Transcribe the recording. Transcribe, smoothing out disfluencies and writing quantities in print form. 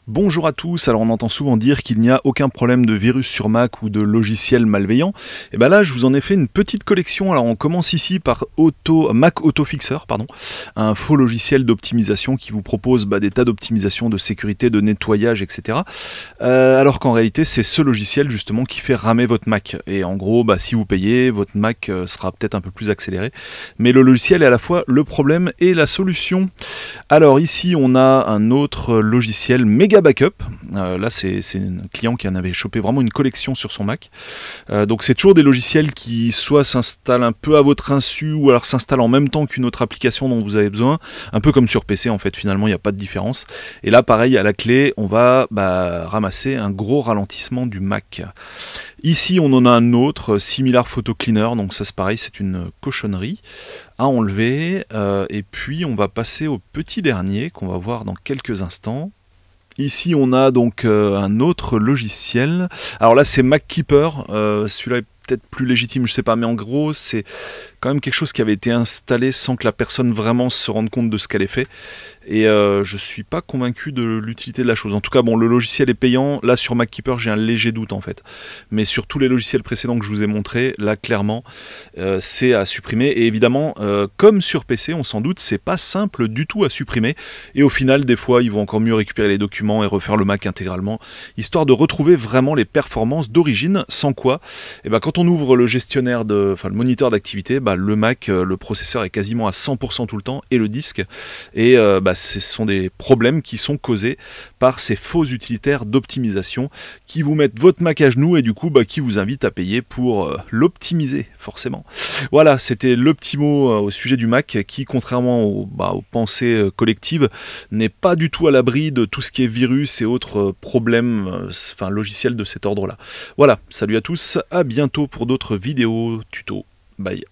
Bonjour à tous, alors on entend souvent dire qu'il n'y a aucun problème de virus sur Mac ou de logiciels malveillants. Et bien là je vous en ai fait une petite collection. Alors on commence ici par Mac Autofixer, un faux logiciel d'optimisation qui vous propose des tas d'optimisation, de sécurité, de nettoyage, etc. Alors qu'en réalité c'est ce logiciel justement qui fait ramer votre Mac. Et en gros si vous payez, votre Mac sera peut-être un peu plus accéléré. Mais le logiciel est à la fois le problème et la solution. Alors ici on a un autre logiciel Mega Backup. Là c'est un client qui en avait chopé vraiment une collection sur son Mac. Donc c'est toujours des logiciels qui soit s'installent un peu à votre insu ou alors s'installent en même temps qu'une autre application dont vous avez besoin. Un peu comme sur PC en fait, finalement il n'y a pas de différence. Et là pareil à la clé on va ramasser un gros ralentissement du Mac. Ici on en a un autre, Similar Photo Cleaner, donc ça c'est pareil, c'est une cochonnerie à enlever. Et puis on va passer au petit dernier qu'on va voir dans quelques instants. Ici on a donc un autre logiciel, alors là c'est MacKeeper, celui-là est peut-être plus légitime, je sais pas, mais en gros c'est quand même quelque chose qui avait été installé sans que la personne vraiment se rende compte de ce qu'elle ait fait. Et je suis pas convaincu de l'utilité de la chose. En tout cas, bon, le logiciel est payant. Là, sur MacKeeper, j'ai un léger doute en fait. Mais sur tous les logiciels précédents que je vous ai montrés, là, clairement, c'est à supprimer. Et évidemment, comme sur PC, on s'en doute, c'est pas simple du tout à supprimer. Et au final, des fois, ils vont encore mieux récupérer les documents et refaire le Mac intégralement, histoire de retrouver vraiment les performances d'origine. Sans quoi, quand on ouvre le gestionnaire le moniteur d'activité, le Mac, le processeur est quasiment à 100% tout le temps et le disque. Et ce sont des problèmes qui sont causés par ces faux utilitaires d'optimisation qui vous mettent votre Mac à genoux et du coup qui vous invitent à payer pour l'optimiser forcément. Voilà, c'était le petit mot au sujet du Mac qui, contrairement aux pensées collectives, n'est pas du tout à l'abri de tout ce qui est virus et autres problèmes logiciels de cet ordre-là. Voilà, salut à tous, à bientôt pour d'autres vidéos tuto. Bye.